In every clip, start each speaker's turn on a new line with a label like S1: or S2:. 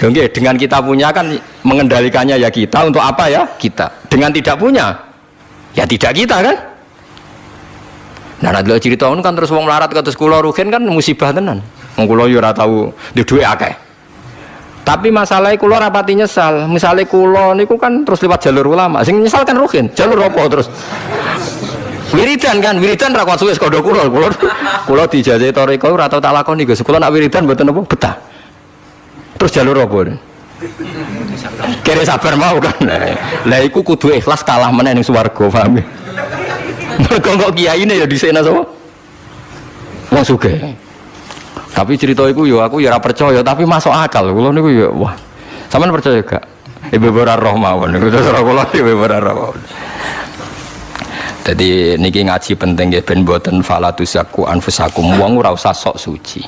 S1: Oke, dengan kita punya kan mengendalikannya ya kita, untuk apa ya kita. Dengan tidak punya ya tidak kita kan. Nah, nek cerita ngono kan terus wong melarat kados kula rugen kan musibah tenan. Wong kula yo ora tau duwe akeh. Tapi masalahnya kula rapati nyesal. Misalnya kula niku kan terus lewat jalur ulama. Sing nyesal kan rugen. Jalur apa terus? Wiridan kan, wiridan ra kuat suwe sekondo kula. Kula dijajahi toriko ora tau tak lakoni Gus. Kula nak wiridan mboten apa betah. Terus jalur apa? Kira sabar mau kan. Lah iku kudu ikhlas kalah meneh ning swarga, paham ya? Mergo kok kiyaine ya dhisikna sapa? Wong sugih. Tapi cerita iku yo aku ya ora percaya, tapi masuk akal. Kula niku ya wah. Sampeyan percaya gak? Ibu ora roh mawon niku terus kula ibu ora roh. Jadi niki ngaji penting nggih ben mboten falatusaku anfusakum wong ora usah sok suci.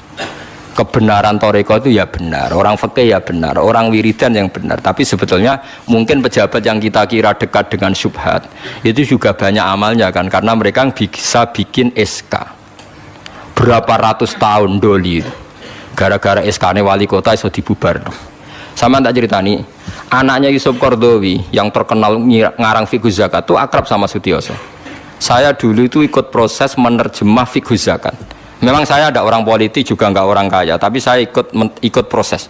S1: Kebenaran toriko itu ya benar, orang fikih ya benar, orang wiridan yang benar. Tapi sebetulnya mungkin pejabat yang kita kira dekat dengan syubhat itu juga banyak amalnya kan, karena mereka bisa bikin SK berapa ratus tahun doli gara-gara SK-nya wali kota iso dibubar. Sama tak ceritani, anaknya Yusuf Qaradawi yang terkenal ngarang fiqh zakat itu akrab sama Sutioso. Saya dulu itu ikut proses menerjemah fiqh zakat. Memang saya ada orang politik juga nggak orang kaya, tapi saya ikut proses.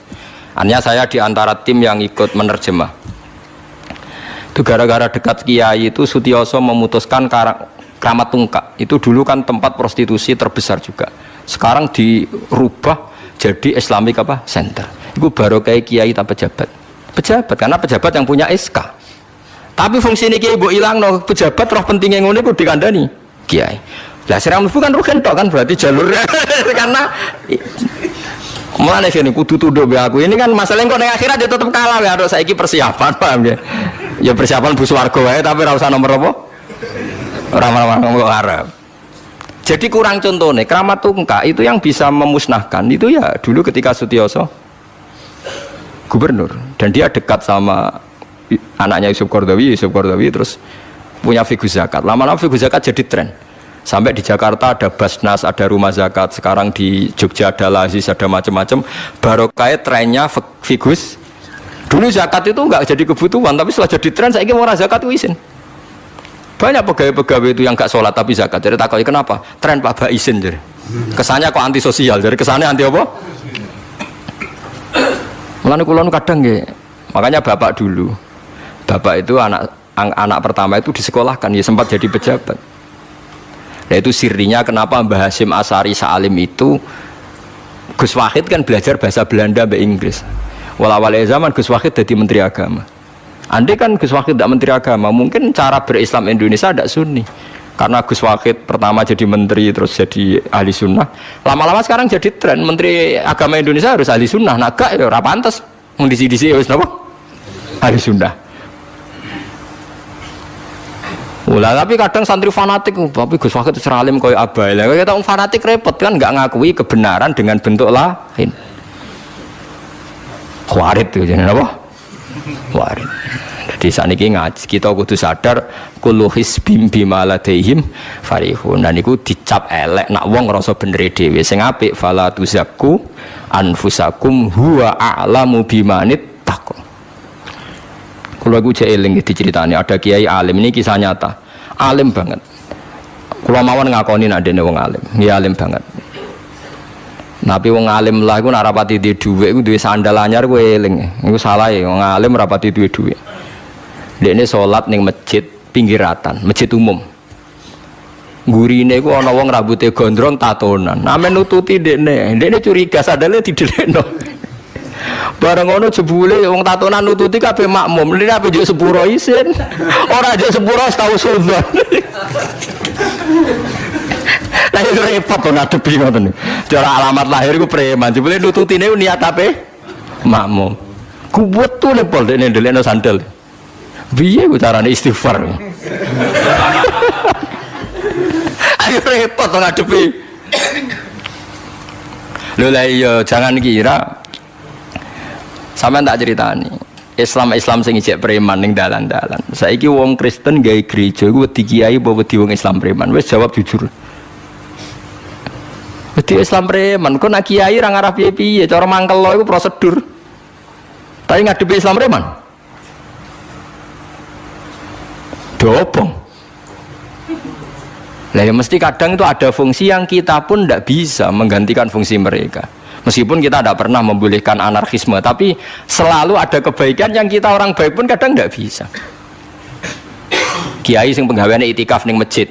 S1: Hanya saya di antara tim yang ikut menerjemah. Itu gara-gara dekat kiai itu Sutioso memutuskan Kramat Tungkak. Itu dulu kan tempat prostitusi terbesar juga. Sekarang dirubah jadi Islamic apa? Center. Itu baru kayak kiai tak pejabat. Pejabat karena pejabat yang punya SK. Tapi fungsi ini kiai bu hilang no pejabat roh pentingnya ngono iku dikandani kiai. Lah serang mlebu kan rugen tok kan berarti jalurnya karena mulane kene kudu tunduk be aku. Ini kan masalah kok ning akhirat dia tetep kalah ya aduh saiki persiapan paham ya. Ya persiapan bu swarga wae tapi ora usah nomor apa? Ora ngomong arep. Jadi kurang contohnya Kramat Tungkak itu yang bisa memusnahkan itu ya dulu ketika Sutioso gubernur dan dia dekat sama anaknya Yusuf Qaradawi terus punya fiqh zakat. Lama-lama fiqh zakat jadi tren. Sampai di Jakarta ada Basnas, ada rumah zakat. Sekarang di Jogja ada Lazis, ada macam-macam. Baru kayak trennya fiqh. Dulu zakat itu enggak jadi kebutuhan, tapi setelah jadi tren saya ingin orang zakat itu izin. Banyak pegawai-pegawai itu yang enggak sholat tapi zakat. Jadi takut kenapa? Tren Pak Ba izin jadi. Kesannya kok anti sosial. Jadi kesannya anti apa? Mulane kula kadang nggih. Makanya bapak dulu. Bapak itu anak pertama itu disekolahkan, ya sempat jadi pejabat. Yaitu sirinya kenapa Mbah Hasyim Asari Salim itu Gus Wahid kan belajar bahasa Belanda mbak Inggris. Awal zaman Gus Wahid jadi menteri agama. Andai kan Gus Wahid tidak menteri agama, mungkin cara berislam Indonesia tidak sunni. Karena Gus Wahid pertama jadi menteri terus jadi ahli sunnah. Lama-lama sekarang jadi tren menteri agama Indonesia harus ahli sunnah. Nah gak ya ora pantes. Mung disi-disi wis napa? Ahli sunnah. Ulah tapi kadang santri fanatik, tapi Gus Wahid seralim koyo abai. Lah kita fanatik repot kan nggak ngakui kebenaran dengan bentuk lain. Khawarit itu jenenge apa? Khawarit. Jadi saniki ngaji kita kudu sadar kullu hisbim bima ladaihim farihun. Dan niku dicap elek nak wong ngrasa bener dhewe. Sing apik fala tuzakku anfusakum huwa a'lamu bimanit taqwa. Kalau aku cek eling diceritani ada kiai alim, ini kisah nyata, alim banget. Kalau mawon ngakoni nak dene wong alim, dia alim banget. Tapi wong alim lah, aku narapati di duit, aku duit sandal anyar, aku eling, aku salah ya, wong alim rapati duit. Dia ini sholat neng masjid pinggiratan, masjid umum. Gurine aku ana wong rambutnya gondrong tatonan, namen nututi dia ini curiga sadale didelekno. Bareng ngono jebule wong tatonan nututi kabeh makmum. Lha apa njuk sepuro isin. Ora njuk sepuro tau sunah. Lah itu repot to ngadepi ngoten. Cara alamat lahir ku preman. Jebule nututine niat ape? Makmum. Ku betul lepol dene ndelekno sandal. Piye ku carane istighfar? Ayo repot to ngadepi. Lho lah iya jangan kira sampean tak ceritani Islam sing ijek preman ning dalan-dalan. Saiki wong Kristen gawe gereja iku wedi kiai apa wedi wong Islam preman? Wis jawab jujur. Wedi Islam preman. Kok nak kiai ra ngarah piye-piye, cara mangkel iku prosedur. Tapi ngadepi Islam reman. Dobong. Lah ya mesti kadang itu ada fungsi yang kita pun tidak bisa menggantikan fungsi mereka. Meskipun kita tidak pernah membolehkan anarkisme, tapi selalu ada kebaikan yang kita orang baik pun kadang tidak bisa. Kiai sing penggaweane itikaf ning masjid.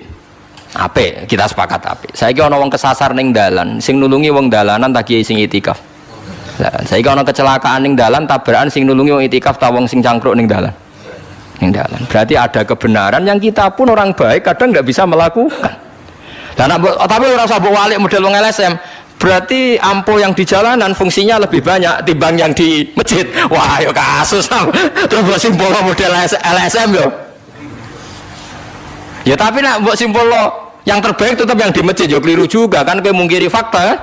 S1: Apik, kita sepakat apik. Saiki ana wong kesasar ning dalan, sing nulungi wong dalanan ta kiai sing itikaf. Lah, saiki ana kecelakaan ning dalan, tabrakan sing nulungi wong itikaf ta wong sing cangkruk ning dalan. Ning dalan. Berarti ada kebenaran yang kita pun orang baik kadang enggak bisa melakukan. Dan tapi ora usah mbok walik model wong LSM. Berarti ampo yang di jalanan fungsinya lebih banyak timbang yang di masjid. Wah, yo kasus. Terus mbok simpul model LSM yo. Ya tapi nak mbok simpul yang terbaik tetap yang di masjid, yo keliru juga kan, kowe mungkiri fakta.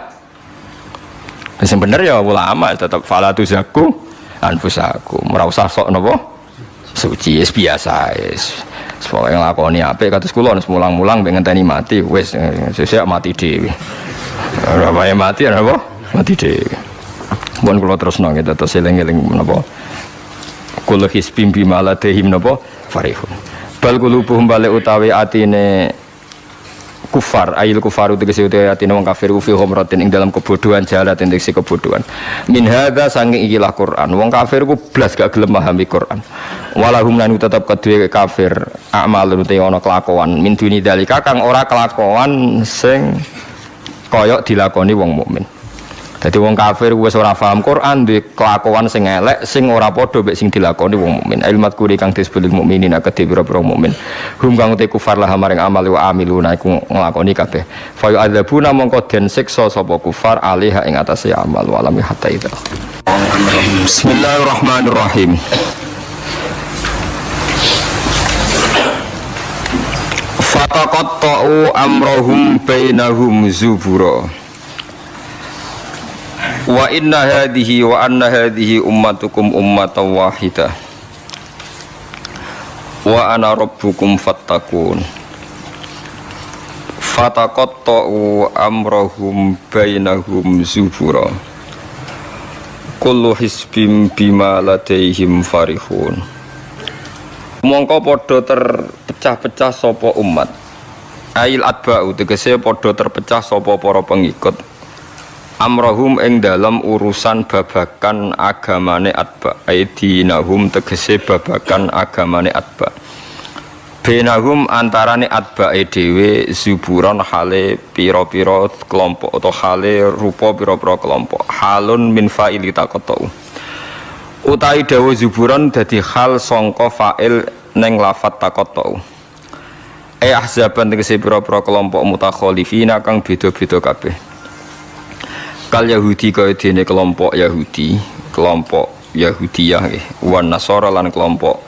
S1: Sing bener ya ulama tetap fala tuzaku anfusakum. Ora usah sok napa suci, biasa wis. Pokoke nglakoni apik kados kula wis mulang-mulang pengen ngenteni mati wis sesuk mati dhewe. Ora wae mati apa? Mati dhewe. Mun kula terusno nggih terus eling-eling menapa. Kula hisbim bimaladehim napa farihun. Bal qulubuhum balik utawi atine kufar, ayil kufaru tegese utawi atine wong kafir fi humratin ing dalam kebodohan jalat tegese kebodohan. Min hadza saking ikilah Quran. Wong kafir ku blas gak gelem memahami Quran. Walahum lan tetep kedue kafir amalun te ana kelakuan min duni dalika kang ora kelakuan sing kaya dilakoni wong mukmin. Dadi wong kafir wis ora paham Quran, duwe kelakuan sing elek sing ora padha mek sing dilakoni wong mukmin. Ilmat kuri kang disebut mukminin akeh pira-pira mukmin. Hum kang te kufar lah maring amal wa amiluna iku nglakoni kabeh. Fa yu'adzabuna mongko den siksa sapa kufar alaiha ing atase amal wa lam hatta idza. Bismillahirrahmanirrahim. Fataqatta'u amrahum bainahum zubura. Wa inna hadhihi wa anna hadhihi ummatukum ummatan wahidah wa ana rabbukum fattaqun. Fataqatta'u amrahum bainahum zubura. Kullu hisbim bima ladaihim farihun. Mongko padha terpecah-pecah sapa umat. Ail atba'u tegese padha terpecah sapa para pengikut. Amrohum ing dalam urusan babakan agamane atba, aidinahum tegese babakan agamane atba. Benahum antarane atba dhewe zuburon hale pira-pira kelompok atau hale rupa pira-pira kelompok. Halun min fa'ili taqatu. Utai dawa zuburon dadi hal sangka fa'il ning lafat taqatu. Ahzaban tegese pira-pira kelompok mutakhalifina kang beda-beda kabeh. Kal Yahudi kaya dene kelompok Yahudi, kelompok Yahudiyah nggih, wan Nasara lan kelompok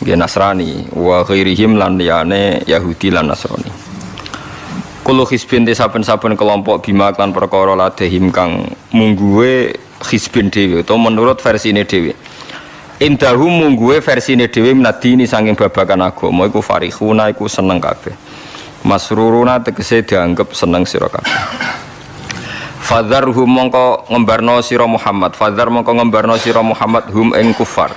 S1: nggih Nasrani, wa ghairihim lan liyane Yahudi lan Nasrani. Kulo hizbin te saben-saben kelompok bima lan perkara ladehim kang mungguwe hizbin dhewe utawa menurut versine dhewe. Indahum mungguwe versine dhewe minadini saking babakan agama iku farihuna iku seneng kabeh. Masruruna tegese dianggep seneng sira kabeh. Fadzarhum mongko ngembarno sira Muhammad, fadzar mongko ngembarno sira Muhammad hum ing kufar.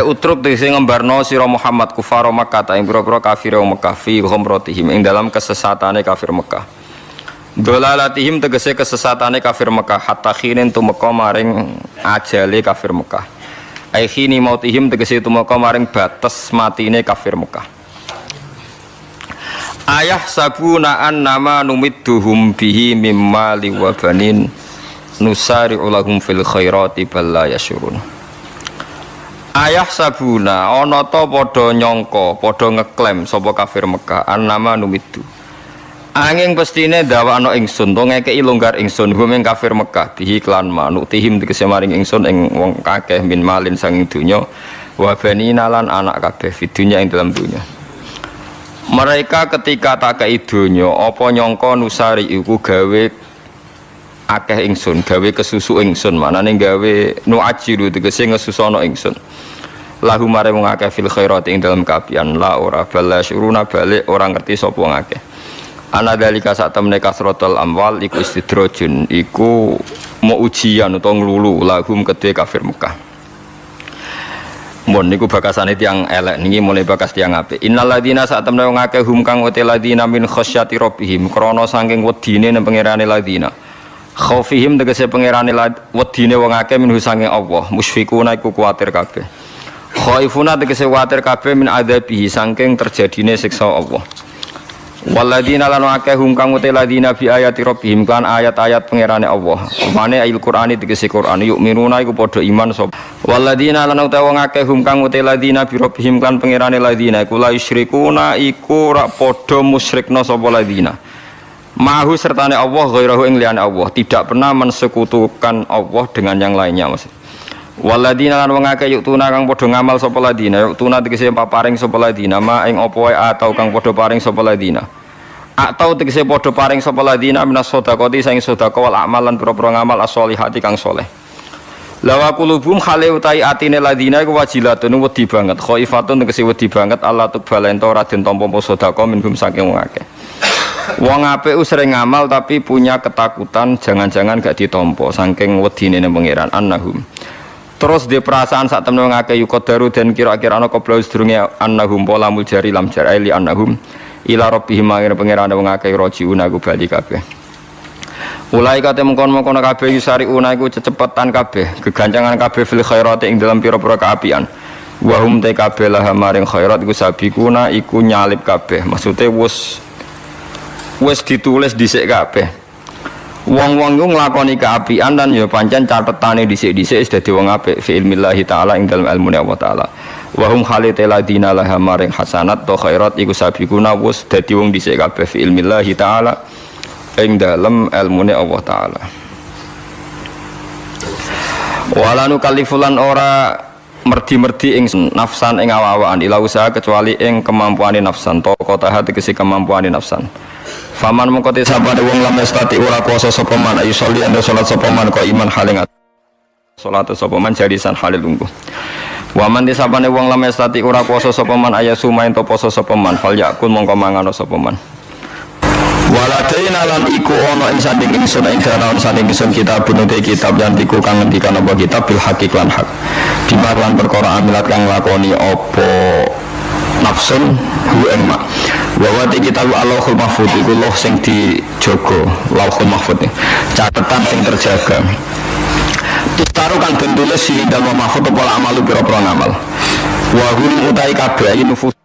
S1: Utruk tegese ngembarno sira Muhammad kufar Makkah ing pira-pira kafir Mekah fi humratihim ing dalam kesesatane kafir Mekah. Dolalatihim tegese kesesatane kafir Mekah hatta khinin tumeka maring ajale kafir Mekah. Ai khini mautihim tegese tumeka maring batas matine kafir Mekah. Ayah sabuna an nama numidduhum bihi mimma liwabanin nusari ulahum fil khairati balla yasyurun. Ayah sabuna ana ta padha nyangka padha ngeklaim sapa kafir Mekah an nama numiddu angin pestine ndawakno ingsun to ngekeki longgar ingsun hum ing kafir Mekah bihi klan manutihim tegese maring ingsun ing wong kakeh min malin sanging donya wa banina lan anak kabeh fidunya ing dalam donya. Mereka ketika tak kei donya apa nyangka nusari iku gawe akeh ingsun, gawe kesusu ingsun, manane gawe nuajiru tegese ngesusono ingsun. Lahu mare wong akeh fil khairat ing dalam kapian la ora bala syuruna balik orang ngerti sapa wong akeh. Ana dalika sak temne kasratul amwal iku istidrajun, iku mau ujian utawa nglulu lahum kedhe kafir Mekah. Mun niku bakasane tiyang elek niki mulai bakas tiyang apik. Innal ladzina saat temne wong akeh hum kang uti ladzina min khasyati rabbihim krana saking wedine nang pangerane ladzina. Khaufihim tegese pangerane wedine wong akeh min saking Allah, musyfiquna iku kuwatir kabeh. Khaifuna tegese kuwatir kabeh min adzabihi saking terjadine siksa Allah. Walladzina lan akeh hum kang uti ladzina bi ayati rabbihim kan ayat-ayat pangerane Allah. Mane ayat Qur'ani tegese Qur'an yuk minuna iku padha iman sapa. Walladzina lan utawa wong akeh hum kang uti ladzina bi rabbihim kan pangerane ladzina iku la yusyrikuna iku ora padha musyrikna sapa ladzina. Mahu sertane Allah ghairahu ing liyane Allah, tidak pernah mensekutukan Allah dengan yang lainnya maksud. Walladzina lan wong akeh yuktuna kang padha ngamal sapa ladina, yuktuna tegese paring sapa ladina, ma ing apa wae atau kang padha paring sapa ladina. Atau tegese padha paring sapa ladina minas sedekati saing sedekah wal amal lan pira-pira ngamal as-sholihati kang saleh. Lawa qulubum khale utai atine ladina iku wajilatun wedi banget, khaifatun tegese wedi banget Allah tubalento ora den tampa sedekah minhum saking wong akeh. Wong apik sering ngamal tapi punya ketakutan jangan-jangan gak ditampa saking wedine nang pangeran annahum. Terus di perasaan saat temen ngake yukodaru dan kira-kira ana qabla sedurunge annahum pola muljari lam jaraili annahum ila rabbihim mangir pangeran wong ngake rajiuna ku bali kabeh. Ulai kate mengkon-mengkon kabeh yusariuna iku cecepetan kabeh, gegancangan kabeh fil khairati ing dalam pira-pira kaapian. Wa hum ta kabeh laha maring khairat iku sabikuna iku nyalip kabeh. Maksude wis ditulis dhisik kabeh. Wong-wong ku nglakoni keapian dan ya pancen catetane dhisik-dhisik wis dadi wong apik fi ilmillahi taala ing dalem ilmune Allah taala. Wa hum khalitul ladina laha maring hasanat to khairat iku sabiquna wis dadi wong dhisik kabeh fi ilmillahi taala ing dalem ilmune Allah taala. Wala nukallifulan ora merdi-merdi ing nafsan ing awa-awaan ila usaha kecuali ing kemampuane nafsan to kota hati kesi kemampuane nafsan. Faman mengkoti sabane wong lam estati ora kuasa sapa man ayu sholli anda salat sapa man kok iman haling salat sapa man jarisan halil lungguh. Waman disabane wong lam estati ora kuasa sapa man ayasu main to poso sapa man fal yakun mongko mangan sapa man. Waladaina lan iku ana ing sanding ingsun ing dalam sanding ingsun kitab bunute kitab yang iku kang ngendikan apa kitab bil hakik lan hak. Dimarwan perkara amilat kang lakoni apa nafsun hu ing mak. Wa wati kitab Allahul Mahfuz iku loh sing dijaga, Lauhul Mahfuz. Catatan sing terjaga. Distaru kang den tulis sing dalem mahfuz apa amalu pira-pira ngamal. Wa hum utai kabeh nufus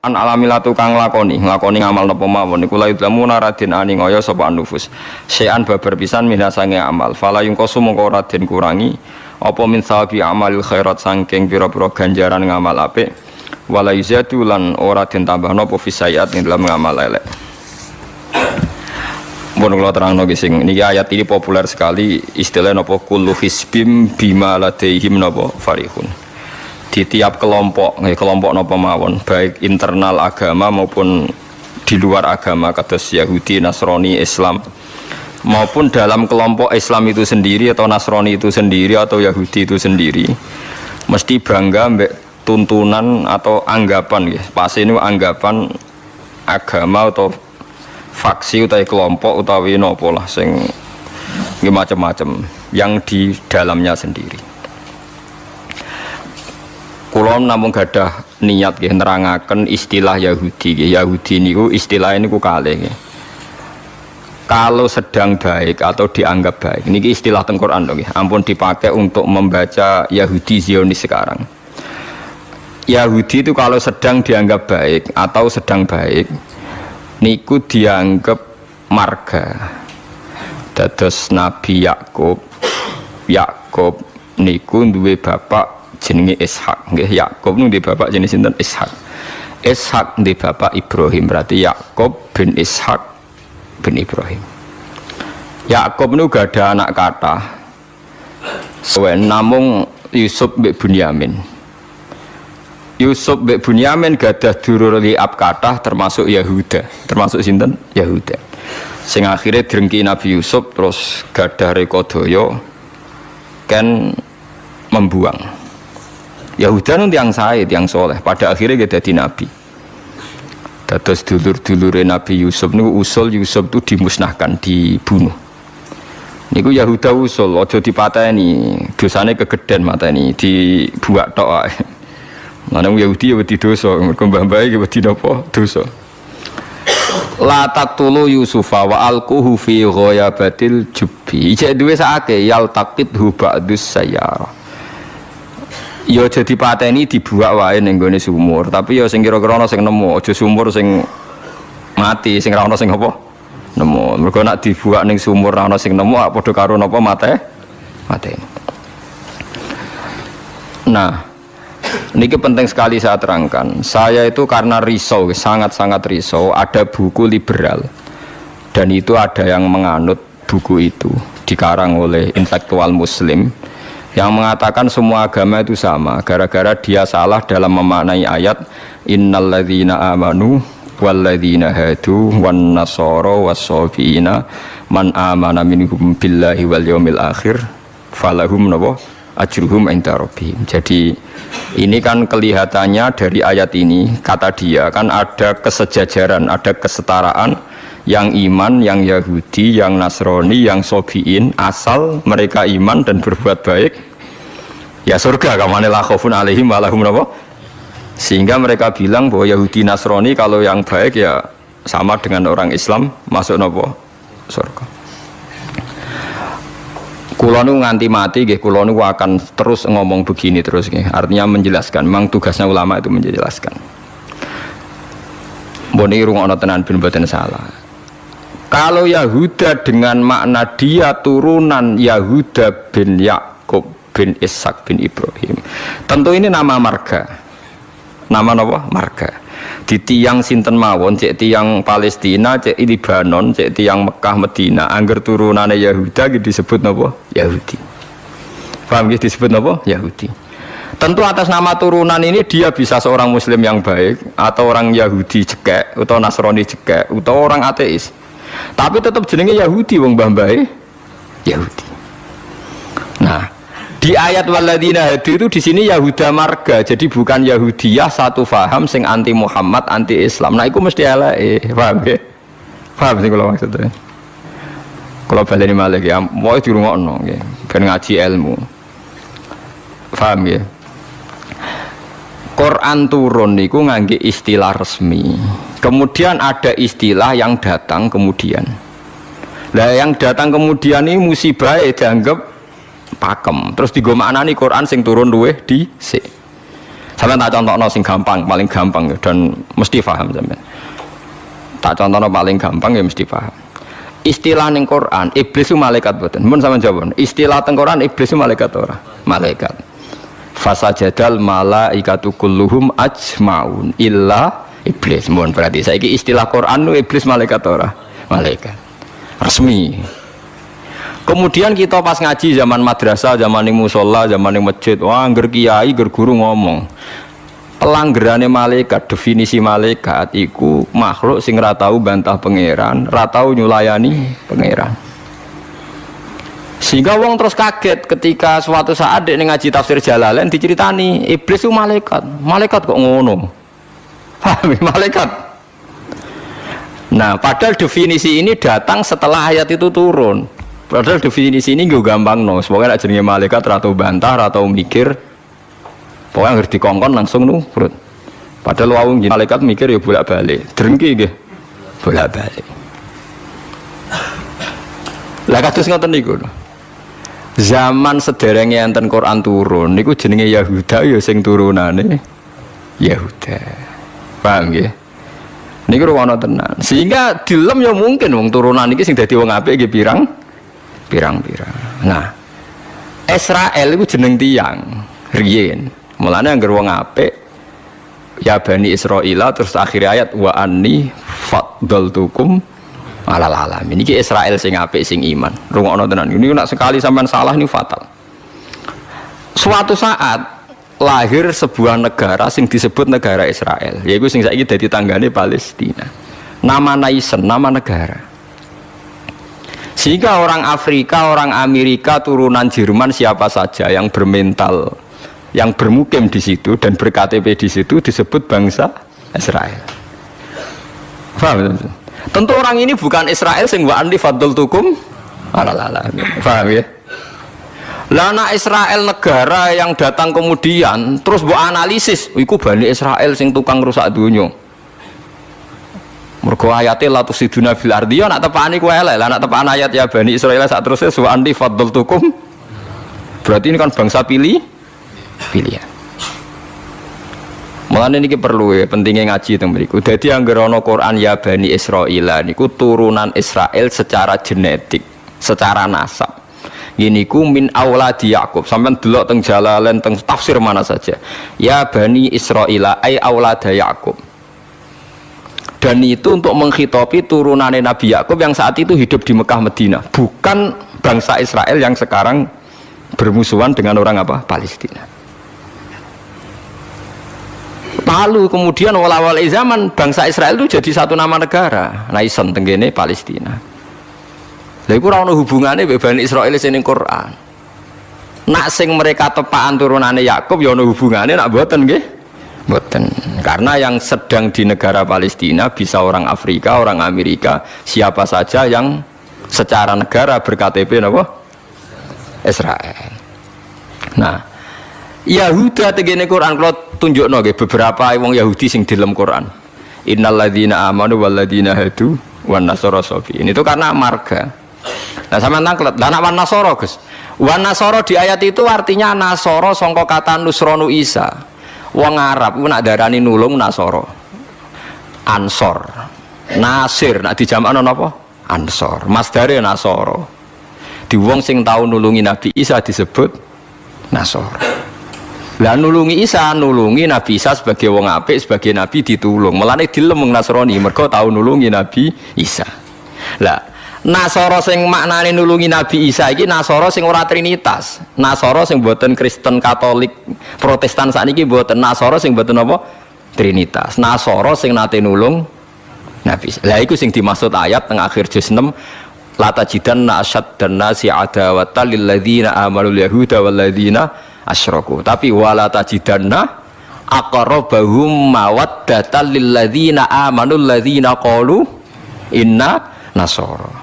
S1: an alamilatu kang nglakoni ngamal napa mawon niku la yudlamuna radin ani ngaya sapa nufus. Sean babar pisan minasange amal. Fala yungkosu mongko ora den kurangi apa min sawabi amalil khairat saking pira-pira ganjaran ngamal apik. Wala yuzatu lan ora den tambahno apa fisayat ing dalam ngamal elek. Mun kula terangno ki sing niki ayat ini populer sekali istilah napa kullu hisbim bima ladaihim napa farihun. Di tiap kelompok napa mawon baik internal agama maupun di luar agama kados Yahudi, Nasrani, Islam maupun dalam kelompok Islam itu sendiri atau Nasrani itu sendiri atau Yahudi itu sendiri mesti bangga mbek tuntunan atau anggapan ya. Pas ini anggapan agama atau faksi utawi kelompok utawi napa lah sing macam-macam yang di dalamnya sendiri. Kula namung gadah niat nggih nerangaken istilah Yahudi nggih. Yahudi niku istilah niku kalih nggih. Kalau sedang baik atau dianggap baik. Niki istilah teng Quran nggih. Ampun dipakai untuk membaca Yahudi Zionis sekarang. Yahudi itu kalau sedang dianggap baik atau sedang baik niku dianggap marga. Dados Nabi Yakub niku duwe bapak jenenge Ishak nggih. Yakub niku duwe bapak jenenge sinten Ishak. Ishak duwe bapak Ibrahim, berarti Yakub bin Ishak bin Ibrahim. Yakub niku gak ada anak kathah. Namung Yusuf bin Bunyamin. Yusuf bin Bunyamin gadah dulur liab kathah termasuk Yahuda, termasuk sinten Yahuda. Sing akhirnya drengki Nabi Yusuf terus gadah rekodaya kan membuang. Yahuda nu tiyang sae, tiyang soleh, pada akhirnya dia dadi nabi. Dados dulur-dulure Nabi Yusuf niku usul Yusuf itu dimusnahkan, dibunuh. Niku Yahuda usul, aja dipateni, dosane kegeden mateni, dibuak tok ae. Mana Yahudi ya wedi dosa, mergo mbah-mbah iki wedi napa? Dosa. La taqtulu Yusufa wa alquhu fi ghayabatil jubbi. Ijek duwe sakake yal taqidhu ba'dus sayyara. Ya aja dipateni dibuak wae ning gone sumur, tapi ya sing kira-kira ana sing nemu, aja sumur sing mati, sing ra ana sing apa? Nemu. Mergo nek dibuak ning sumur ra ana sing nemu, padha karo napa mate? Nah, ini penting sekali saya terangkan. Saya itu karena risau, sangat-sangat risau. Ada buku liberal dan itu ada yang menganut buku itu, dikarang oleh intelektual Muslim yang mengatakan semua agama itu sama. Gara-gara dia salah dalam memaknai ayat innalladzina amanu walladzina hadu wan nasara was-sabiina man amana minhum billahi wal yaumil akhir falahum nabo ajruhum inda rabbihim. Jadi ini kan kelihatannya dari ayat ini, kata dia kan ada kesejajaran, ada kesetaraan, yang iman, yang Yahudi, yang Nasrani, yang Sobiin, asal mereka iman dan berbuat baik ya surga. Kamane la khaufun alaihim wa lahum napa. Sehingga mereka bilang bahwa Yahudi Nasrani kalau yang baik ya sama dengan orang Islam masuk napa surga. Kulo nu nganti mati nggih, kulo nu akan terus ngomong begini terus nggih. Artinya menjelaskan, memang tugasnya ulama itu menjelaskan. Mbok niki rungokno tenan ben mboten salah. Kalau Yahuda dengan makna dia turunan Yahuda bin Yakub bin Ishak bin Ibrahim, tentu ini nama marga. Nama apa? Marga. Di tiang sinten mawon, cek tiang Palestina, cek Libanon, cek tiang Mekah Medina, angger turunane Yahuda disebut napa? Yahudi. Paham gitu disebut napa? Yahudi. Tentu atas nama turunan ini dia bisa seorang Muslim yang baik, atau orang Yahudi cekek, atau Nasrani cekek, atau orang ateis. Tapi tetap jenenge Yahudi wong mbah-mbahe Yahudi. Nah, di ayat waladina hadu itu di sini Yahuda marga, jadi bukan Yahudiyah satu faham sing anti Muhammad, anti Islam. Nah, itu mesti eleke, paham ya? Paham sih kalau maksudnya. Kalau baleni malih ya, mau dirungokno nggih, ben ngaji ilmu. Paham ya? Quran turun niku ngangge istilah resmi. Kemudian ada istilah yang datang kemudian. Lah yang datang kemudian ini musibah dianggap pakem. Terus digo maknani Quran sing turun luweh dhisik. Sampeyan tak contohno sing gampang, paling gampang dan mesti paham sampeyan. Tak contohno paling gampang ya mesti paham. Istilah ning Quran, iblis itu malaikat boten. Mun sampeyan jawab. Istilah teng Quran iblis itu malaikat ora? Malaikat. Fasajadal malaikatu kulluhum ajmaun illa iblis. Mohon berarti saiki istilah Quran nu iblis malaikat ora? Malaikat. Resmi. Kemudian kita pas ngaji zaman madrasah, zaman ning musala, zaman ning masjid, wah angger kiai, angger guru ngomong. Pelanggerane malaikat, definisi malaikat iku makhluk sing ra tau bantah pangeran, ra tau nyulayani pangeran. Sehingga wong terus kaget ketika suatu saat dia ngaji tafsir Jalalain diceritani iblis itu malaikat. Malaikat kok ngono? Paham? Malaikat. Nah, padahal definisi ini datang setelah ayat itu turun. Padahal definisi ini gue gampang no. Semoga nak jenenge malaikat atau bantah atau mikir. Pokoknya harus dikongkon langsung nurut. Padahal wong malaikat mikir ya bolak-balik. Drengki nggih. Bolak-balik. Lah kados ngoten niku. Zaman sederenge enten Quran turun niku jenenge Yahuda ya sing turunane Yahuda. Paham nggih? Niku ruwono tenan. Sehingga dilem ya mungkin wong turunan iki sing dadi wong apik nggih pirang-pirang. Nah, Israel iku jeneng tiyang riyen. Mulane angger wong apik ya Bani Israil terus akhir ayat wa anni faddaltukum alal alamin. Ini Israel sing apik sing iman. Rungokno tenan. Ini nek sekali sampean salah ini fatal. Suatu saat lahir sebuah negara sing disebut negara Israel. Yaiku sing saiki dadi tanggane Palestina. Nama naisen, nama negara. Sehingga orang Afrika, orang Amerika, turunan Jerman siapa saja yang bermental, yang bermukim di situ dan ber-KTP di situ disebut bangsa Israel. Paham? Tentu orang ini bukan Israel sing wa anni faddaltukum alamin. Paham ya? Lana Israel negara yang datang kemudian terus mbok analisis, iku Bani Israel sing tukang rusak dunya. Mergo ayate la tusiduna fil ardi ya nak tepani ku elek, lah nak tepan ayat ya Bani Israel sak terusé wa anti faddaltukum. Berarti ini kan bangsa pilihan. Mulane niki perlu ya pentingnya ngaji teng mriku. Dadi anggere ana Quran ya Bani Israil niku turunan Israel secara genetik, secara nasab. Gini ku min auladi Yakub. Sampeyan delok teng Jalalain teng tafsir mana saja. Ya Bani Israil ai aulada Yakub. Dan itu untuk menghitopi turunannya Nabi Yakub yang saat itu hidup di Mekah Medina, bukan bangsa Israel yang sekarang bermusuhan dengan orang apa? Palestina. Lalu kemudian awal-awal zaman bangsa Israel itu jadi satu nama negara, naisen tenggene Palestina. Lha iku ora ono hubungane mbek Bani Israil sing ning Quran. Nak sing mereka tepaan turunane Yakub ya ono hubungane, nak mboten nggih? Mboten. Karena yang sedang di negara Palestina bisa orang Afrika, orang Amerika, siapa saja yang secara negara berKTP napa? Israel. Nah, Yahuda tegene Quran kalau tunjukno nggih beberapa wong Yahudi sing di dalam Quran. Innalladzina amanu walladzina hadu wan nasara sabiin. Itu karena marga. Nah, sampean tanglet, lah wan nasara, Gus. Wan nasara di ayat itu artinya nasara sangka kata nusronu Isa. Wong Arab ku nak darani nulung nasara. Ansor. Nasir nak dijamakno napa? Ansor. Masdare nasara. Di wong sing tau nulungi Nabi Isa disebut nasara. Lah nulungi Isa, nulungi Nabi Isa sebagai wong apik, sebagai nabi ditulung. Mulane dilem Nasrani mergo tau nulungi Nabi Isa. Lah Nasara sing maknane nulungi Nabi Isa iki Nasara sing ora trinitas. Nasara sing boten Kristen, Katolik, Protestan sakniki boten. Nasara sing boten apa? Trinitas. Nasara sing nate nulung Nabi Isa. Lah iku sing dimaksud ayat teng akhir juz 6 la tajidanna asyaddan nasi adawatan lil ladzina amanu yahuda wal ladzina asyraku. Tapi wala tajidanna aqrabahum mawaddatan lil ladzina amanu alladzina qalu inna nasara.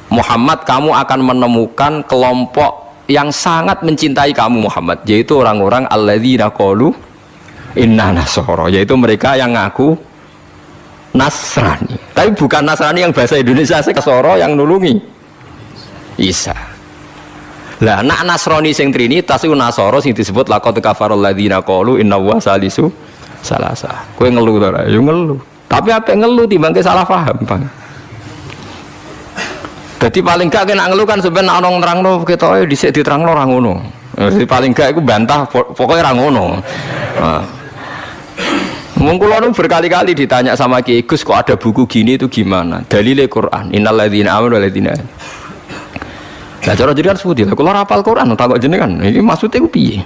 S1: Muhammad, kamu akan menemukan kelompok yang sangat mencintai kamu Muhammad, yaitu orang-orang alladzina qalu inna nasara, yaitu mereka yang ngaku Nasrani. Tapi bukan Nasrani yang bahasa Indonesia Nasara yang nulungi Isa. Lah nak Nasrani sing trinitas iku Nasara sing disebut laqad kafarul ladzina qalu inna wa salisu salasa. Kowe ngelu to ora? Yo ngelu. Tapi apa ngelu timbangke salah paham, Bang. Jadi paling gak kena ngelu kan sebenarnya orang nerangno ketoke dhisik diterangno ora ngono. Jadi paling gak iku bantah pokoknya ora ngono. Nah. Wong kula nu berkali-kali ditanya sama Kiai Gus kok ada buku gini itu gimana? Dalile Quran. Innal ladzina amanu wal ladzina. Lah cara jenengan sepundi? Lah kula hafal Quran takok jenengan. Iki maksudnya ku piye?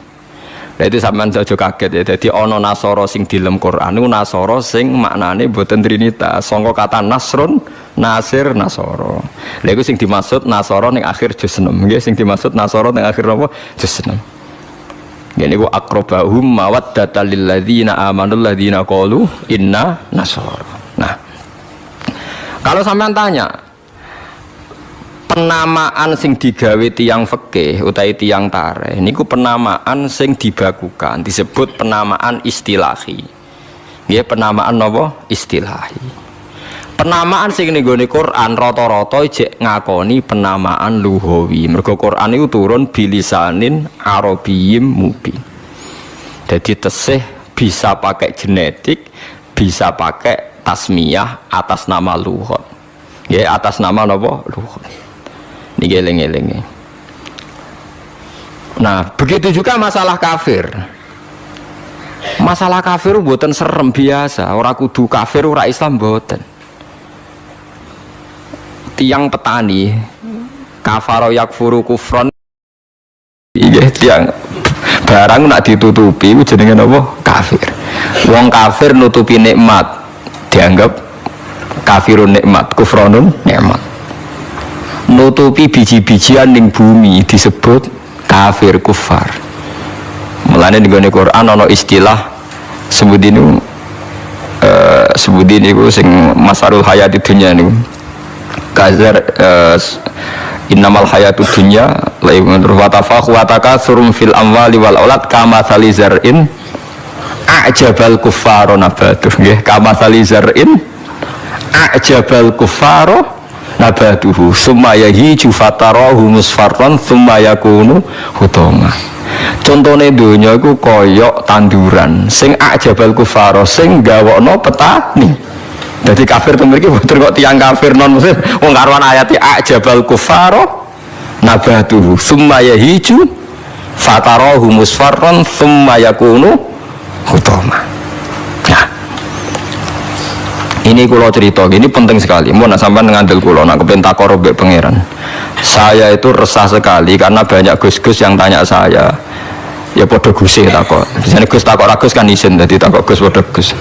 S1: Lah itu sampean aja kaget ya. Dadi ana Nasara sing di dalam Quran niku Nasara sing maknane boten trinitas. Sangka kata Nasrun, Nasir, Nasara. Lha iku sing dimaksud Nasara ning akhir juz 6. Nggih sing dimaksud Nasara ning akhir apa? Juz 6. Ngene iku aqrabahum mawaddatan lil ladzina amanu ladzina qalu inna nasara. Nah, kalau sampean tanya penamaan sing digawe tiyang fikih utawi tiyang tarikh niku penamaan sing dibakukan disebut penamaan istilahi. Nggih penamaan napa? Istilahi. Penamaan sing ning gone Quran rata-rata jek ngakoni penamaan lughawi. Mergo Quran iku turun bilisanin arabiyyim mubin. Jadi tesih bisa pakai genetik, bisa pakai tasmiyah atas nama lughat. Nggih atas nama napa? Lughat. Niki eling-eling. Nah, begitu juga masalah kafir. Masalah kafir mboten serem biasa, ora kudu kafir ora Islam mboten. Tiang petani kafaro yakfuru kufron iya tiang barang nak ditutupi jenenge apa? Kafir. Wong kafir nutupi nikmat dianggap kafirun nikmat, kufronun nikmat. Nutupi biji-bijian ning bumi disebut kafir kufar. Mulane ning Quran ana istilah sebudin niku sing masarul hayati dunya niku. Kazar Innamal hayatud dunya laibun wa tafakhu wa takatsurum fil amwali wal aulad kamatsali zar'in a'jabal kuffara nabatuh nggih kamatsali zar'in a'jabal kuffara nabatuhu summa yahiju fatarahu musfarran summa yakunu hutama. Contone donya iku koyok tanduran sing a'jabal kuffara sing gawokno petani. Jadi kafir itu mriki boten kok tiyang kafir non muslim wong karuan ayate a'jabal kuffara nabatuhu summa yahiju fatarahu musfarran summa yakunu hutama. Nah, ini kulo cerita, ini penting sekali. Mau nak sampai ngandel kulo, nak kepen takor mbek pangeran. Saya itu resah sekali karena banyak gus-gus yang tanya saya. Ya podo guse takor. Biasanya gus takor agus kan isin, jadi takor gus podo gus.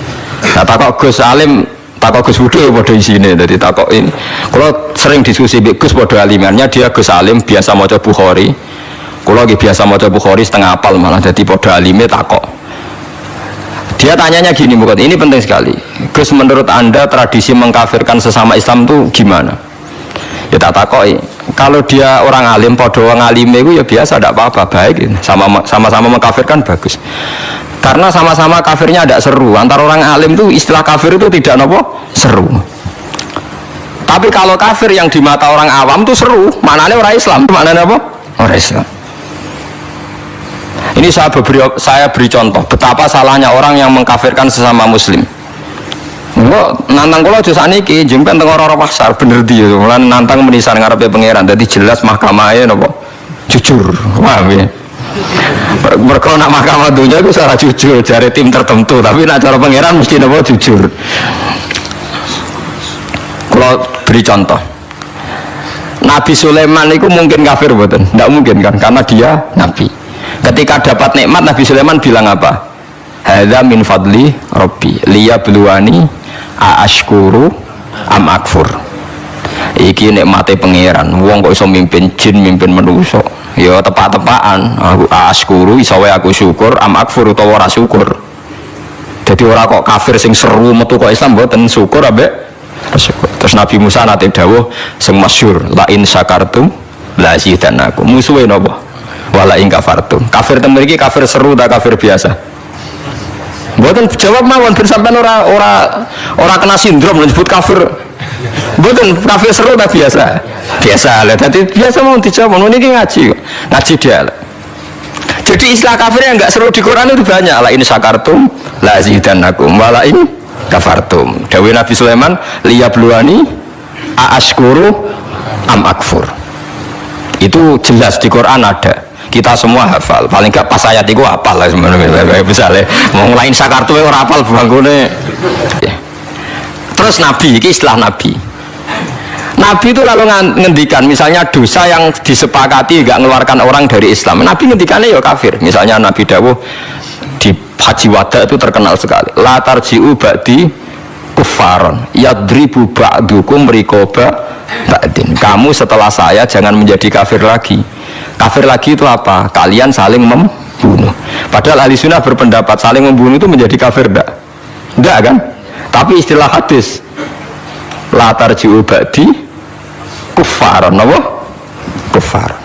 S1: Nah takor gus alim, takor gus wudu podo isine, jadi takor ini. Kulo sering diskusi mbek gus podo alimannya, dia gus alim biasa maca Bukhari. Kulo lagi biasa maca Bukhari setengah apal malah, jadi podo alime takor. Dia tanyanya gini, bukan ini penting sekali. Gus, menurut Anda tradisi mengkafirkan sesama Islam itu gimana? Ya tak takoi. Kalau dia orang alim, podo orang alim itu ya biasa, tidak apa-apa, baik. Sama-sama mengkafirkan bagus. Karena sama-sama kafirnya tidak seru. Antara orang alim itu istilah kafir itu tidak nopo seru. Tapi kalau kafir yang di mata orang awam itu seru. Maknanya orang Islam. Maknanya apa? Orang Islam. Ini saya beri contoh betapa salahnya orang yang mengkafirkan sesama muslim. Kok nantang kula aja saniki jempen teng ora pasar bener dia lan nantang menisan ngarepe pangeran dadi jelas mahkamahe napa jujur. Paham ya? Mergo nak mahkamah dunia itu secara jujur jare tim tertentu, tapi nak cara pangeran mesti napa jujur. Kula beri contoh. Nabi Sulaiman itu mungkin kafir mboten? Tidak mungkin kan karena dia nabi. Ketika dapat nikmat Nabi Sulaiman bilang apa? Hadza min fadli Rabbi liyabluwani aashkuru am akfur. Iki nikmate pangeran. Wong kok iso mimpin jin, mimpin manusa. Ya tepak-tepakan. Aku aashkuru iso wae aku syukur, am akfur utawa ora syukur. Jadi ora kok kafir sing seru metu kok Islam mboten syukur ambek syukur. Terus Nabi Musa nate dawuh sing masyhur la in syakartum la zidanakum. Musuhe napa? Wala ing kafartum. Kafir temeriki kafir seru tak kafir biasa. Mboten jawab mawon ben sampean ora kena sindrom disebut kafir. Mboten kafir seru tak biasa. Biasa lah. Dadi biasa mau dijawab ngono niki ngaji. Ngaji dia. Jadi istilah kafir yang enggak seru di Quran itu banyak. La in syakartum la zidanakum wala in kafartum. Dawuh Nabi Sulaiman liyabluwani aashkuru am akfur. Itu jelas di Quran ada. Kita semua hafal, paling gak pas ayat itu hafal lah sebenarnya. Misalnya mau lain sakartu orang hafal bangunnya. Terus Nabi, ini istilah Nabi. Nabi itu lalu ngendikan, misalnya dosa yang disepakati gak mengeluarkan orang dari Islam. Nabi ngendikannya ya kafir. Misalnya Nabi dawuh di Haji Wada itu terkenal sekali. La tarji'u ba'di kuffaron yadribu ba'dukum rikoba ba'din. Kamu setelah saya jangan menjadi kafir lagi. Kafir lagi itu apa? Kalian saling membunuh. Padahal ahli sunnah berpendapat saling membunuh itu menjadi kafir enggak? Enggak kan? Tapi istilah hadis la tarji'u ba'di kuffaron, apa? Kuffaron.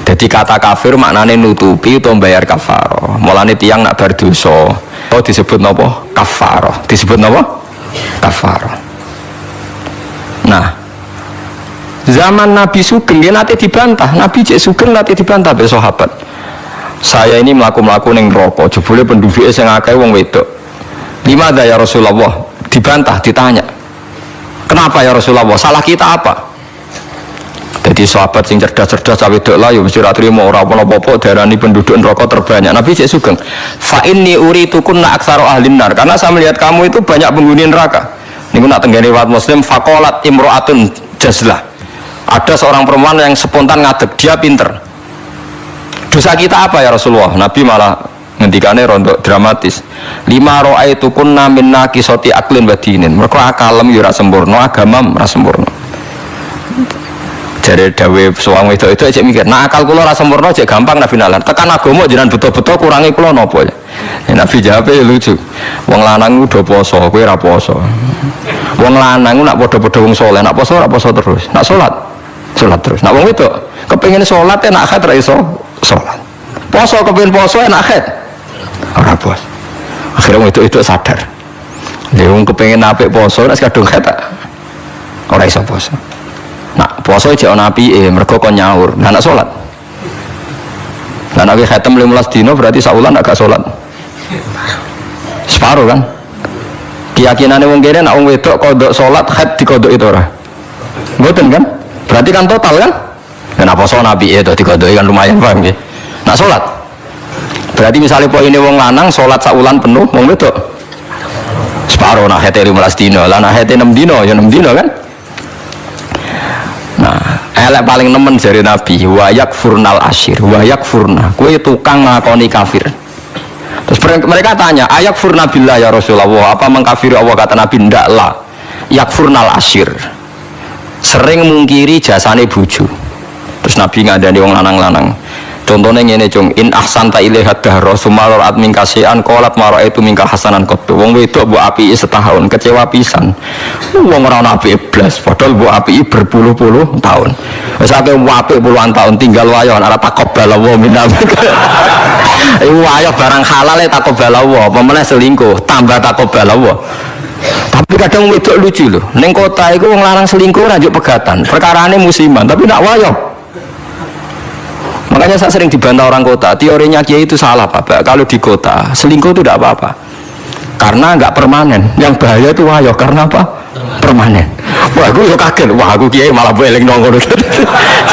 S1: Jadi kata kafir maknanya nutupi atau bayar kafaroh. Mulane tiang nak berdosa. Oh disebut napa? Kafaroh. Disebut napa? Kafaroh. Nah, zaman Nabi Sugeng dia nanti dibantah. Nabi cek Sugeng nanti dibantah be sahabat. Saya ini melaku-melaku ning neraka, jebule penduduknya sing akeh wong wedok. Limada ya Rasulullah? Dibantah, ditanya. Kenapa ya Rasulullah? Salah kita apa? Jadi sahabat sing cerdas-cerdas cawe wedok lah ya mesti ra trimo ora apa-apa darani penduduk neraka terbanyak. Nabi cek Sugeng. Fa inni uritukunna aktsaru ahlin nar. Karena saya melihat kamu itu banyak penghuni neraka. Niku nak tenggene riwayat Muslim faqalat imro'atun jazlah. Ada seorang perempuan yang spontan ngadeg, dia pinter. Dosa kita apa ya Rasulullah? Nabi malah ngendikane rontok dramatis. 5 ra'aitukunna min naqisati aqlin wa dinin. Mergo akalem ya ora sempurna, agamam ora sempurna. Jare dawe suwang wedok itu cek mikir, nah akal kula ora sempurna cek gampang Nabi nalan. Tekan agama jenengan betul-betul kurangi kula napa ya? Nabi jawab ya lucu. Wong lanang udah poso, kowe ora poso. Wong lanang nak padha-padha wong saleh, nak poso ora poso terus. Nak salat Sholat terus. Nak wong itu kepengin sholat enak haid ra iso sholat. Poso kepengin poso enak haid. Ora bos. Akhirnya itu sadar. Dia wong kepengin apik poso nek kadung haid tak ora iso poso. Nak poso jek ana apike mergo kon nyaur. Lah nak sholat. Lah nek khatam 15 dino berarti saulan gak sholat. Separuh kan? Keyakinane wong kene nek wong wedok kodok sholat haid dikodok itu ora. Mboten kan? Berarti kan total kan? Dan apa so nabi itu dikodoi kan lumayan paham ya? Nak sholat berarti misalnya poinnya wong lanang sholat saulan penuh, wong wedok separuh. Nak hete 15 dino lah, nak hete 6 dino ya 6 dino kan? Nah elek paling nemen jari nabi wayak furnal asyir, wayak furna kue tukang ngakoni kafir. Terus mereka tanya ayak furna billah ya Rasulullah, apa mengkafiri Allah? Kata nabi ndak lah, yak furnal asyir, sering mungkiri jasane bojo. Terus nabi ngadani wong lanang-lanang contohnya ngene cung, in ahsanta ilaiha dahra sumarat mingkasean qolat mara itu mingka hasanan qattu. Wong wedok mbok apiki setahun kecewa pisan, wong ora ana apike blas padahal mbok apiki berpuluh-puluh tahun. Wis akeh apik puluhan tahun tinggal wayo ora takobal wa minam. Iku wayo barang halal takobal wa, apa meneh selingkuh tambah takobal wa. Tapi kadang wedok lucu loh, neng kota itu wong larang selingkuh rajuk pegatan, perkarane musiman, tapi nak wayo. Makanya saya sering dibantah orang kota, teorinya Kiai itu salah Pak. Kalau di kota selingkuh itu tidak apa-apa, karena nggak permanen. Yang bahaya itu wayo, karena apa? Permanen. Wah, aku kaget. Wah, aku Kiai malah boleh nongol.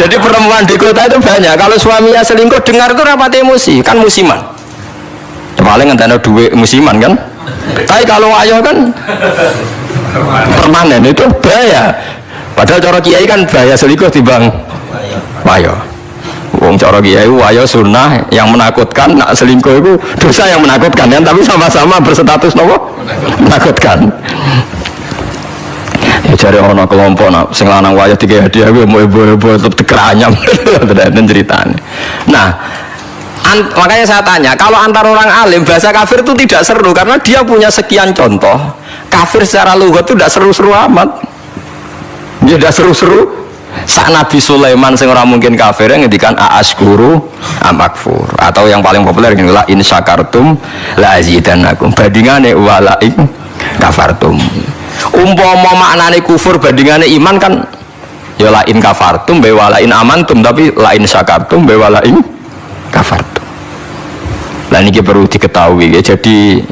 S1: Jadi perempuan di kota itu banyak. Kalau suaminya selingkuh, dengar itu rapat emosi, kan musiman. Paling ngenteni duit musiman kan. Tapi kalau wayo kan permanen, itu bahaya. Padahal cara Kiai kan bahaya selingkuh timbang wayo. Wong cara Kiai wayo sunnah yang menakutkan, nak selingkuh itu dosa yang menakutkan kan, tapi sama-sama berstatus nopo menakutkan. Ya cari orang kelompok nak sing lanang wayo tiga hadiah gue mau ibu-ibu tetep keranyam dan ceritanya. Nah makanya saya tanya, kalau antar orang alim bahasa kafir itu tidak seru karena dia punya sekian contoh. Kafir secara lughat itu tidak seru-seru amat. Dia tidak seru-seru. Sak Nabi Sulaiman sing ora mungkin kafir ngendikan a'askuru amakfur, atau yang paling populer ngene la in syakartum la azidannakum, bandingane wala in kafartum. Umpama maknane kufur bandingane iman kan ya la in kafartum be wala in amantum, tapi la in syakartum be wala in kafartum. Lah niki perlu diketahui ya. Jadi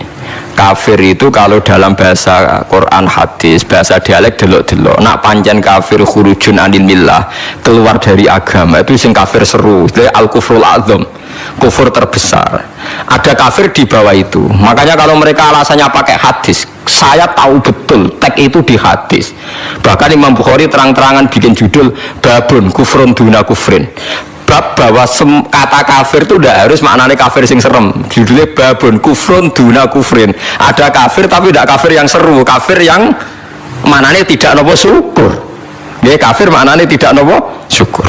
S1: kafir itu kalau dalam bahasa Quran hadis, bahasa dialek delok-delok, nak pancen kafir khurujun anil millah, keluar dari agama, itu sing kafir seru, itu al-kufrul azam, kufur terbesar. Ada kafir di bawah itu. Makanya kalau mereka alasannya pakai hadis, saya tahu betul teks itu di hadis. Bahkan Imam Bukhari terang-terangan bikin judul babun kufrun duna kufrin, bahwa kata kafir itu tidak harus maknanya kafir sing serem. Judulnya babun kufrun duna kufrin. Ada kafir tapi tidak kafir yang seru, kafir yang maknanya tidak nopo syukur. Dia kafir maknanya tidak nopo syukur.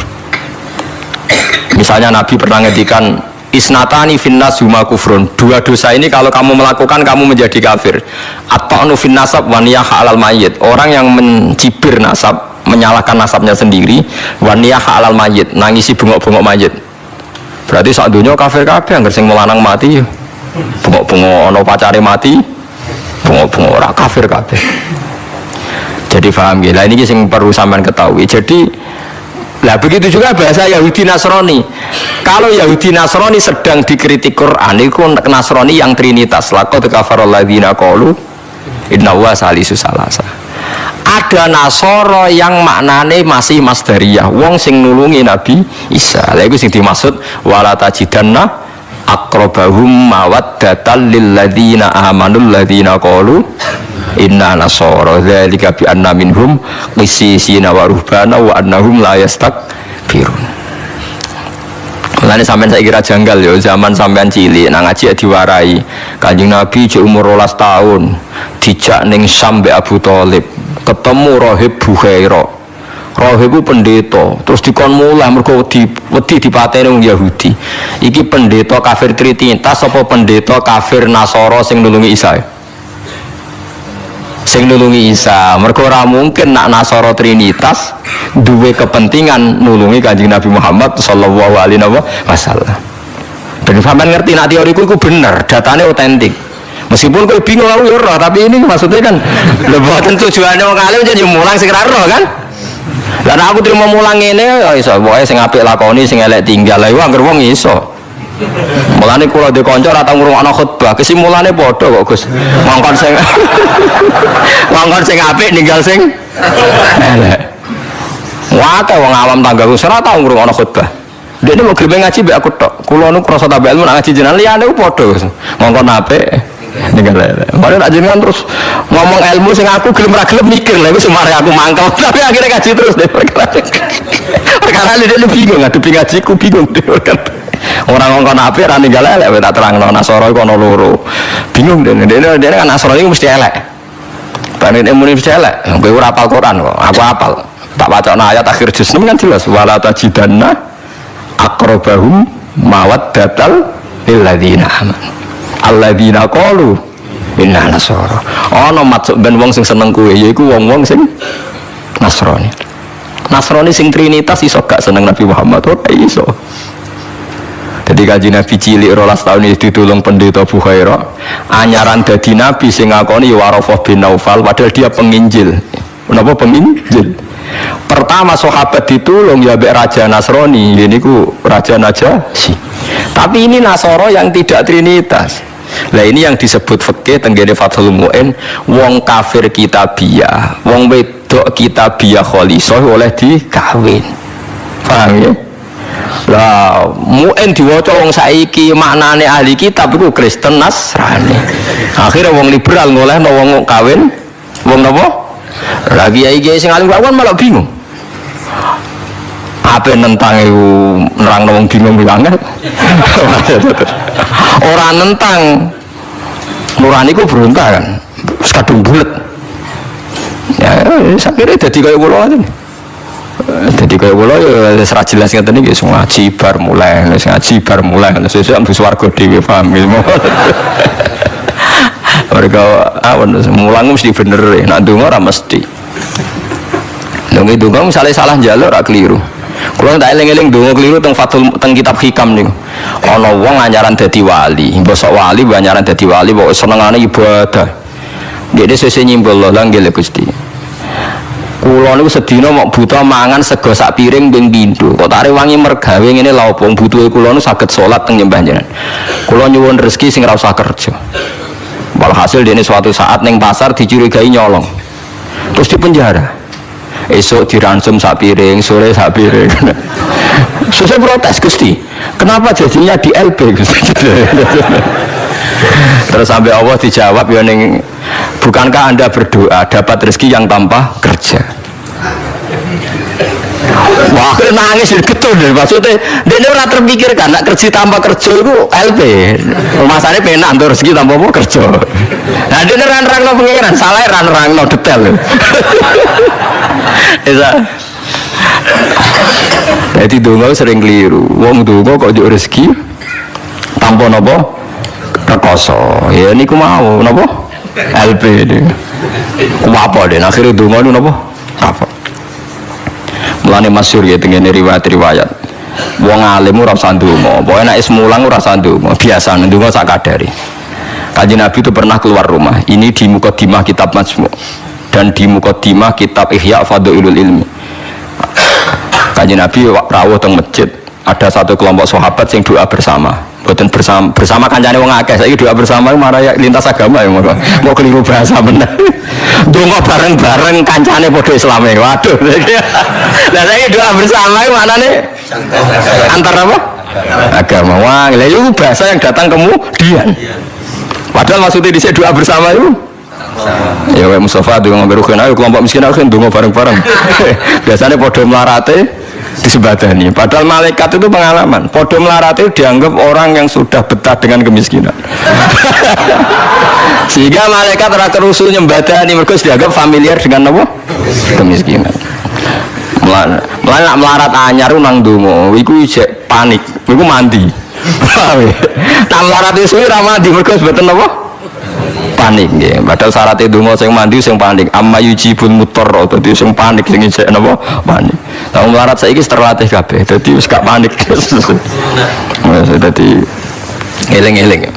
S1: Misalnya Nabi pernah ngedikan isnatani finnas huma kufrun, dua dosa ini kalau kamu melakukan kamu menjadi kafir. At-ta'nu fin nasab wa niyah alal mayyit, orang yang mencibir nasab, menyalahkan nasabnya sendiri, waniyah halal mayit, nangisi bengok-bengok mayit. Berarti sak dunya kafir-kafir angger sing melanang mati, bengok-bengok ana pacare mati, bengok-bengok ora kafir-kafir. Jadi paham nggih. Lah ini sing perlu sampean ketahui. Jadi lah begitu juga bahasa Yahudi Nasrani. Kalau Yahudi Nasrani sedang dikritik Quran, itu Nasrani yang trinitas. Laqad kafarul ladzina qalu innallaha salisu salasa. Ada Nasoro yang maknane masih masdariyah, wong sing nulungi Nabi Isa. Lha iku sing dimaksud wala tajidanna aqrabahum mawaddatan lil ladzina amanul ladzina qalu inna nasara dzalika bi anna minhum qissisina wa ruhbana wa annahum la yastakbirun. Mulane sampean saiki kira janggal ya, zaman sampean cilik nang ngaji diwarai. Kanjeng Nabi jek umur 12 tahun dijak ning Syam mbek Abu Thalib, ketemu Rahib Bukhaira. Rahib itu pendeta, terus dikon mulah mergo wedi dipateni wong Yahudi. Iki pendeta kafir trinitas apa pendeta kafir Nasara sing nulungi Isa? sing nulungi Isa. Mergo ora mungkin nak Nasara Trinitas duwe kepentingan nulungi Kanjeng Nabi Muhammad sallallahu alaihi wasallam. Ben sampean ngerti nak teoriku iku bener, datane otentik. Meskipun kowe bingung aku ya ora, tapi ini maksudnya kan lho boten tujuane wong alim jadi mulang sing ora ro kan. Lah aku terima mulang ngene ya iso, pokoke sing apik lakoni, sing elek tinggal. Lah iku anggere wong iso. Mulane kula ndek kanca ora tau ngrungokno khutbah, kesimulane padha kok Gus. Mongkon sing mongkon sing apik ninggal sing elek. Wae wong awam tanggaku ora tau ngrungokno khutbah. Dene mau gelem ngaji mbek aku tok. Kula nu krasa tambah ilmu nak ngaji jenengan liyane ku padha Gus. Mongkon apik ninggal elek. Mare nak jenengan terus ngomong ilmu sing aku gelem ra gelem mikir lha iku semare aku mangkel. Tapi akhirnya ngaji terus deh. Perkara dia bingung ngadepi ngajiku bingung deh kan. Orang ngomong apik ra ninggal elek tak terangno Nasara iku ana loro. Bingung dene kan Nasara iku mesti elek. Panen ilmu mesti elek. Kowe ora hafal Quran kok. Aku hafal. Tak wacana ayat akhir juz 6 kan jelas wala tajidanna aqrabahum mawaddatal lil ladzina amanu. Alladzina qalu inna nasara. Ana maksud ben wong sing seneng kowe yaiku wong-wong sing Nasrani. Nasrani sing Trinitas iso gak seneng Nabi Muhammad ora iso. Jadi kaji Nabi cilik 12 tahun itu ditulung pendeta Bukhairah anyaran dadi Nabi sing ngakoni Warafah bin Naufal padahal dia penginjil. Kenapa penginjil? Pertama sahabat ditulung ya mbek Raja Nasrani, ini ku Raja Najasyi. Tapi ini Nasara yang tidak Trinitas. Lah ini yang disebut fikih tenggene Fathul Mu'in, wong kafir kitabiyah, wong wedok kitabiyah khalisah oleh dikawin. Paham ya? Lah Mu'in diwaca wong saiki maknane ahli kitab iku Kristen Nasrani. Akhirnya wong liberal ngolehno wong kawin wong napa? Lagi kiai sing alim kawan malah bingung. Apa nentang iku nerangno wong bingung banget. Orang nentang nurani ku berontak kan kadung bulet ya saya kira jadi kayak bola aja jadi kayak bola ya serat jelas ngeten iki semua ngaji bar mulai sesuk ambus warga dhewe paham gitu mereka mulang mesti bener nek ndonga ora mesti ndonga misalnya salah njaluk ora keliru. Kalau tak eling-eling donga keliru teng kitab hikam niku. Ana wong anyaran dadi wali, bosok wali anyaran dadi wali pokoke senengane ibadah. Dene sesuk nyimbol lho nggih Gusti. Kula niku sedina mok buta mangan sego sak piring ping pindho. Kok tak rewangi mergawe ngene lha opo butuhe kula niku saged salat teng nyembah jenengan. Kula nyuwun rezeki sing ora usah kerja. Walhasil dene suatu saat ning pasar dicurigai nyolong. Terus dipenjara. Esok diransum sak piring, sore sak piring. Saya protes Gusti, kenapa jadinya di LB Gusti? Terus sampai Allah dijawab ya ning, bukankah Anda berdoa dapat rezeki yang tanpa kerja? Wah, nangis getun deh maksudnya. Dia ora terpikirkan nak kerja tanpa kerja itu LB. Masane penak untuk rezeki tanpa apa kerja. Nah, dia nerang-nerangno pengiran, salah nerang-nerangno detail. Jadi donga sering keliru. Wong donga kok njuk rezeki tanpa napa rekoso. Ya niku mau napa? LB ini. Ku apa den akhire donga niku napa? Apa? Mulane masyhur ya tengene riwayat-riwayat. Wong alim ora usah ndonga. Pokoke nek is mulang ora usah ndonga. Biasa ndonga sak kadare. Kanjeng Nabi itu pernah keluar rumah. Ini di Muqaddimah kitab Majmu' dan di Muqaddimah kitab Ihya Fadhailul Ilmi. Kanjeng Nabi rawuh teng masjid, ada satu kelompok sahabat yang doa bersama. Boten bersama kancane wong akeh. Saiki doa bersama marah lintas agama ya mau keliru bahasa bener. Donga bareng-bareng kancane padha Islame. Waduh. Lah saiki doa bersama maknane antar apa? Agama. Wah, lha itu bahasa yang datang kemudian. Padahal maksudnya di doa bersama itu ya kayak Mustafa dengan ngambil ayo kelompok miskin akhirnya dongo bareng-bareng. Biasanya podo melarate disebadani. Padahal malaikat itu pengalaman. Podo melarate dianggap orang yang sudah betah dengan kemiskinan. Sehingga malaikat ora kerusul nyembadani mergo dianggap familiar dengan apa? Kemiskinan. Melarat anyar nang dongo iku ijek panik. Iku mandi. Tak melarat isu ora mandi mergo mboten apa? panik nggih. Padahal syaratnya donga sing mandi sing panik. Amma yujibul mutarra dadi sing panik sing isih napa panik. Lah melarat saiki terlatih kabeh. Dadi wis gak panik. Wis dadi eling-eling.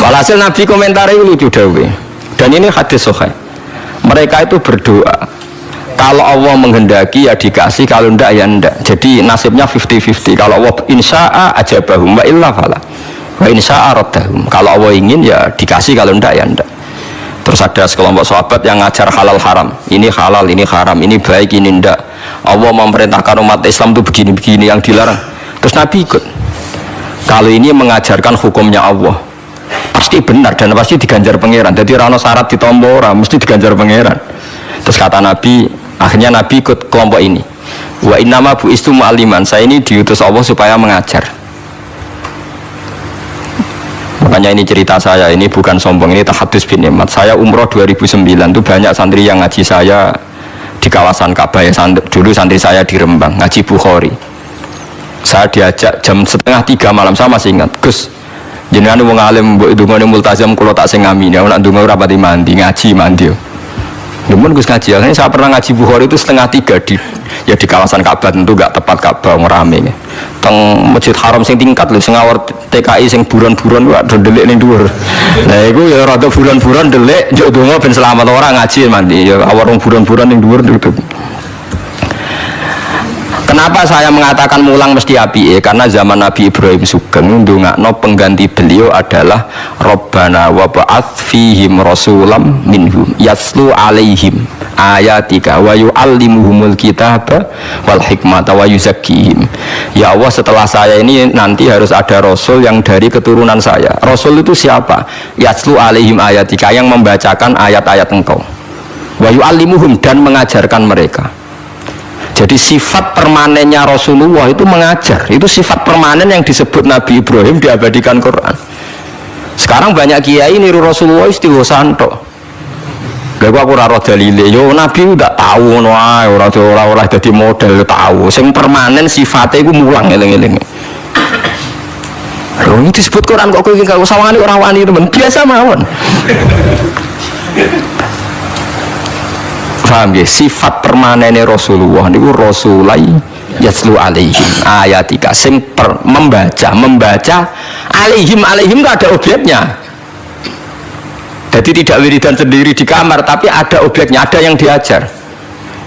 S1: Walhasil Nabi komentari lucu dawuh. Dan ini hadis sahih. Mereka itu berdoa. Kalau Allah menghendaki ya dikasih, kalau ndak ya ndak. Jadi nasibnya 50-50. Kalau Allah insya'a ajabahum wa illa fala. Wa insya'a raddahum. Kalau Allah ingin ya dikasih, kalau ndak ya ndak. Terus ada sekelompok sahabat yang ngajar halal haram. Ini halal, ini haram, ini baik, ini ndak. Allah memerintahkan umat Islam itu begini-begini yang dilarang. Terus Nabi ikut. Kalau ini mengajarkan hukumnya Allah, pasti benar dan pasti diganjar pangeran. Jadi rano syarat ditompo ora mesti diganjar pangeran. Terus kata Nabi, akhirnya Nabi ikut kelompok ini. Wa innama bu'istu mu'alliman. Saya ini diutus Allah supaya mengajar. Makanya ini cerita saya, ini bukan sombong, ini tahadus bin nikmat. Saya umroh 2009 itu banyak santri yang ngaji saya di kawasan Ka'bah ya. Dulu santri saya di Rembang ngaji Bukhari. Saya diajak jam 2:30 malam, saya masih ingat. Gus, jenengan wong alim mbok ndongane multazam kula tak sing ngami. Nek nak ndonga ora pati mandi, ngaji mandi. Demen Gus ngaji. Akhirnya saya pernah ngaji Bukhari itu 2:30 di kawasan Ka'bah, tentu enggak tepat Ka'bah ngerame. Teng Masjid Haram sing tingkat lho, sing ngawur TKI sing buron-buron wae ndelik ning dhuwur. Lah iku ya rada buron-buron ndelik njuk ndonga ben selamat ora ngaji mandi. Ya awar wong buron-buron ning dhuwur. Kenapa saya mengatakan mulang mesti api? Karena zaman Nabi Ibrahim Sugeng ndongakno pengganti beliau adalah Rabbana wa ba'ats fihim rasulam minhum yaslu alaihim ayatika wa yu'allimuhumul kitaba wal hikmata wa yuzakkihim. Ya Allah, setelah saya ini nanti harus ada rasul yang dari keturunan saya. Rasul itu siapa? Yaslu alaihim ayatika, yang membacakan ayat-ayat engkau. Wa yu'allimuhum, dan mengajarkan mereka. Jadi sifat permanennya Rasulullah itu mengajar. Itu sifat permanen yang disebut Nabi Ibrahim diabadikan Quran. Sekarang banyak kiai niru Rasulullah istighosah tok. Gak aku ora roh dalile. Yo Nabi udah tahu ngono ae, ora dadi model tahu. Sing permanen sifatnya iku mulang eling-eling. Lho ini disebut Quran kok kowe gak usah wani ora wani temen. Biasa mawon. Paham ya? Sifat permanennya Rasulullah niku rasulai yaslu alaihim ayatika, sing membaca alaihim gak ada objeknya. Jadi tidak wiridan sendiri di kamar, tapi ada objeknya, ada yang diajar.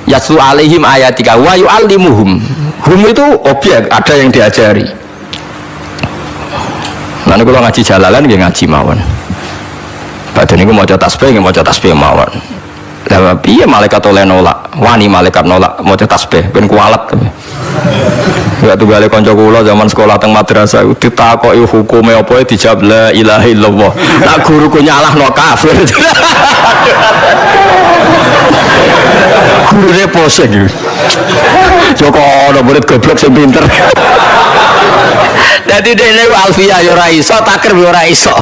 S1: Yaslu alaihim ayatika wa yu'allimuhum. Hum itu objek, ada yang diajari. Nanti kalau ngaji jalalan nggih ngaji mawon. Padahal niku maca tasbih nggih maca tasbih mawon. Lah piye malaikat oleh nolak, wani malaikat nolak maca tasbih ben kualat. Enggak tunggale kanca kula zaman sekolah teng madrasah ditakoki hukume apa dijawab la ilaha illallah. Nak guruku nyalahno kafir. Gurune poseng iki. Joko ana murid goblok sing pinter. Dadi dene alfiah ya ora iso, takrir ya ora iso.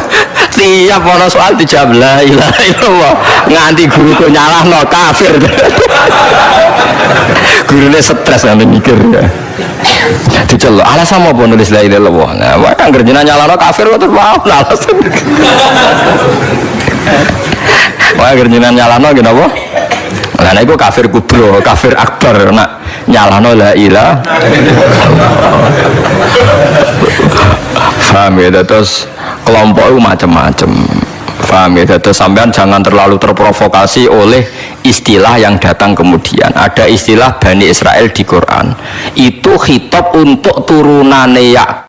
S1: Tiap ana soal dijawab la ilaha illallah. Nganti guruku nyalahno kafir. Gurune stres nang mikir ya. Diceluk, alasan apa nulis la ilaha illallah? Nah, wae anggere jenengan nyalahno kafir kok terus alasan. Wae anggere jenengan nyalahno nggih napa? Lah nek iku kafir kubro, kafir akbar, nak nyalahno la ilaha. Paham ya, terus kelompok itu macam-macam. Paham ya, terus sampean jangan terlalu terprovokasi oleh istilah yang datang kemudian. Ada istilah Bani Israel di Quran. Itu khitab untuk turunane Yakub.